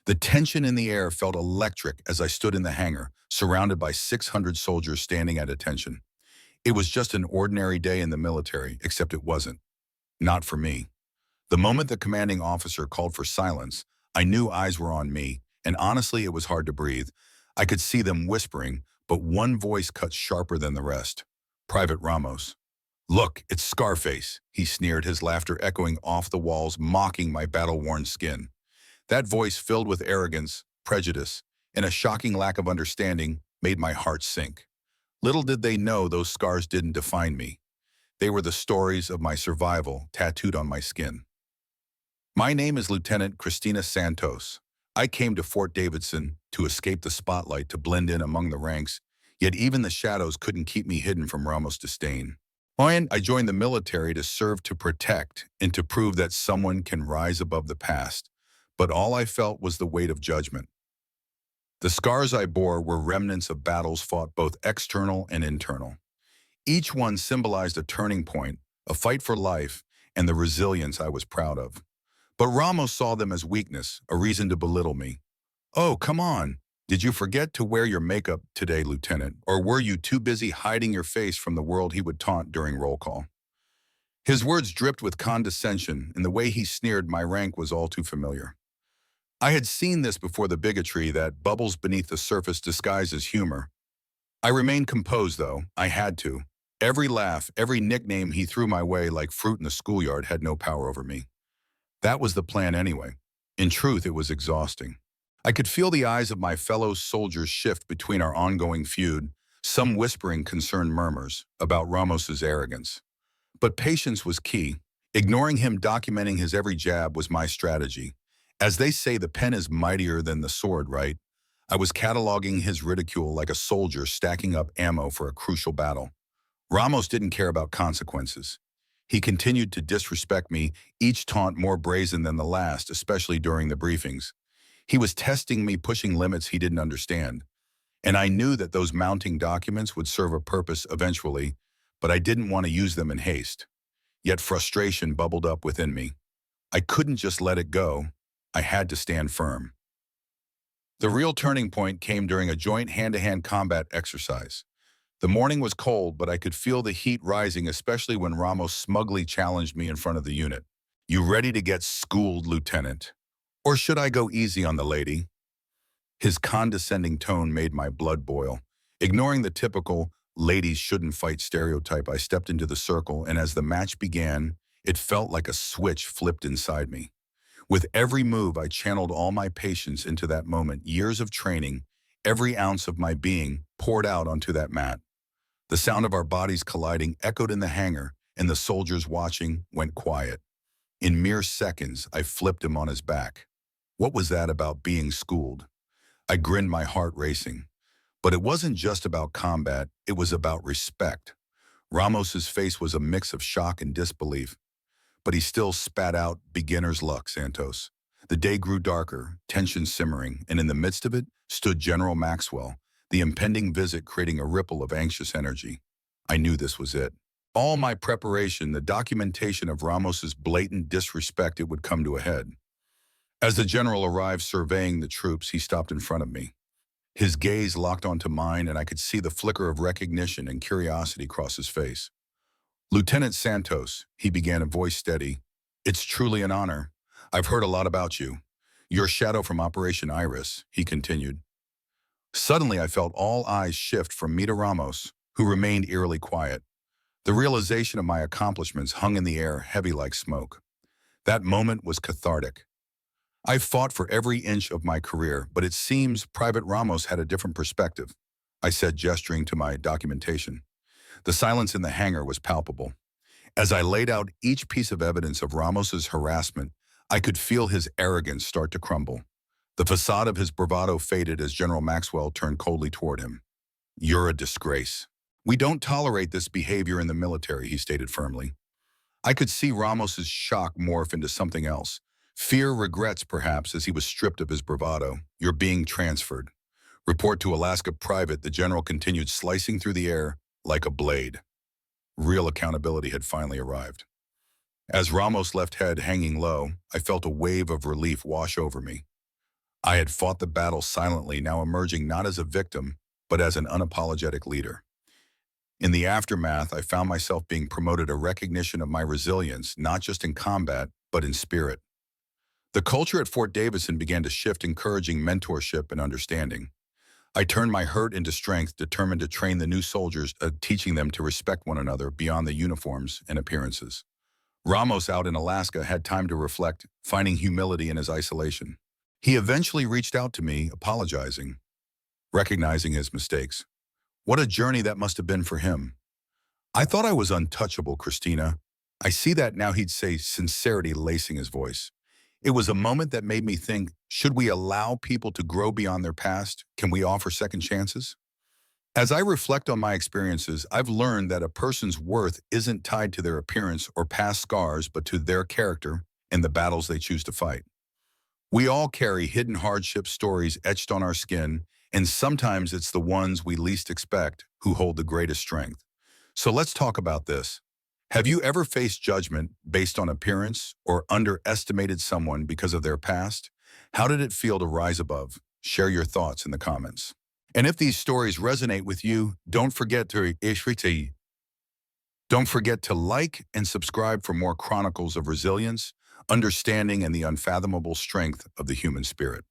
The tension in the air felt electric as I stood in the hangar, surrounded by 600 soldiers standing at attention. It was just an ordinary day in the military, except it wasn't. Not for me. The moment the commanding officer called for silence, I knew eyes were on me, and honestly, it was hard to breathe. I could see them whispering, but one voice cut sharper than the rest. Private Ramos. "Look, it's Scarface," he sneered, his laughter echoing off the walls, mocking my battle-worn skin. That voice, filled with arrogance, prejudice, and a shocking lack of understanding, made my heart sink. Little did they know those scars didn't define me. They were the stories of my survival tattooed on my skin. My name is Lieutenant Christina Santos. I came to Fort Davidson to escape the spotlight, to blend in among the ranks, yet even the shadows couldn't keep me hidden from Ramos' disdain. I joined the military to serve, to protect, and to prove that someone can rise above the past. But all I felt was the weight of judgment. The scars I bore were remnants of battles fought, both external and internal. Each one symbolized a turning point, a fight for life, and the resilience I was proud of. But Ramos saw them as weakness, a reason to belittle me. "Oh, come on. Did you forget to wear your makeup today, Lieutenant? Or were you too busy hiding your face from the world?" he would taunt during roll call. His words dripped with condescension, and the way he sneered my rank was all too familiar. I had seen this before, the bigotry that bubbles beneath the surface disguised as humor. I remained composed, though. I had to. Every laugh, every nickname he threw my way like fruit in the schoolyard had no power over me. That was the plan anyway. In truth, it was exhausting. I could feel the eyes of my fellow soldiers shift between our ongoing feud, some whispering concerned murmurs about Ramos's arrogance. But patience was key. Ignoring him, documenting his every jab, was my strategy. As they say, the pen is mightier than the sword, right? I was cataloging his ridicule like a soldier stacking up ammo for a crucial battle. Ramos didn't care about consequences. He continued to disrespect me, each taunt more brazen than the last, especially during the briefings. He was testing me, pushing limits he didn't understand. And I knew that those mounting documents would serve a purpose eventually, but I didn't want to use them in haste. Yet frustration bubbled up within me. I couldn't just let it go. I had to stand firm. The real turning point came during a joint hand-to-hand combat exercise. The morning was cold, but I could feel the heat rising, especially when Ramos smugly challenged me in front of the unit. "You ready to get schooled, Lieutenant? Or should I go easy on the lady?" His condescending tone made my blood boil. Ignoring the typical "ladies shouldn't fight" stereotype, I stepped into the circle, and as the match began, it felt like a switch flipped inside me. With every move, I channeled all my patience into that moment. Years of training, every ounce of my being, poured out onto that mat. The sound of our bodies colliding echoed in the hangar, and the soldiers watching went quiet. In mere seconds, I flipped him on his back. What was that about being schooled? I grinned, my heart racing. But it wasn't just about combat, it was about respect. Ramos's face was a mix of shock and disbelief, but he still spat out, "Beginner's luck, Santos." The day grew darker, tension simmering, and in the midst of it stood General Maxwell, the impending visit creating a ripple of anxious energy. I knew this was it. All my preparation, the documentation of Ramos's blatant disrespect, it would come to a head. As the general arrived surveying the troops, he stopped in front of me. His gaze locked onto mine, and I could see the flicker of recognition and curiosity cross his face. "Lieutenant Santos," he began, a voice steady, "it's truly an honor. I've heard a lot about you. Your shadow from Operation Iris," he continued. Suddenly, I felt all eyes shift from me to Ramos, who remained eerily quiet. The realization of my accomplishments hung in the air, heavy like smoke. That moment was cathartic. I fought for every inch of my career, but it seems Private Ramos had a different perspective, I said, gesturing to my documentation. The silence in the hangar was palpable. As I laid out each piece of evidence of Ramos's harassment, I could feel his arrogance start to crumble. The facade of his bravado faded as General Maxwell turned coldly toward him. "You're a disgrace. We don't tolerate this behavior in the military," he stated firmly. I could see Ramos's shock morph into something else. Fear, regrets perhaps, as he was stripped of his bravado. "You're being transferred. Report to Alaska Private," the general continued, slicing through the air like a blade. Real accountability had finally arrived. As Ramos left, head hanging low, I felt a wave of relief wash over me. I had fought the battle silently, now emerging not as a victim, but as an unapologetic leader. In the aftermath, I found myself being promoted a recognition of my resilience, not just in combat, but in spirit. The culture at Fort Davidson began to shift, encouraging mentorship and understanding. I turned my hurt into strength, determined to train the new soldiers, teaching them to respect one another beyond the uniforms and appearances. Ramos out in Alaska had time to reflect, finding humility in his isolation. He eventually reached out to me, apologizing, recognizing his mistakes. What a journey that must have been for him. I thought I was untouchable, Christina. I see that now, he'd say, sincerity lacing his voice. It was a moment that made me think, should we allow people to grow beyond their past? Can we offer second chances? As I reflect on my experiences, I've learned that a person's worth isn't tied to their appearance or past scars, but to their character and the battles they choose to fight. We all carry hidden hardship stories etched on our skin, and sometimes it's the ones we least expect who hold the greatest strength. So let's talk about this. Have you ever faced judgment based on appearance or underestimated someone because of their past? How did it feel to rise above? Share your thoughts in the comments. And if these stories resonate with you, don't forget to like and subscribe for more chronicles of resilience, understanding, and the unfathomable strength of the human spirit.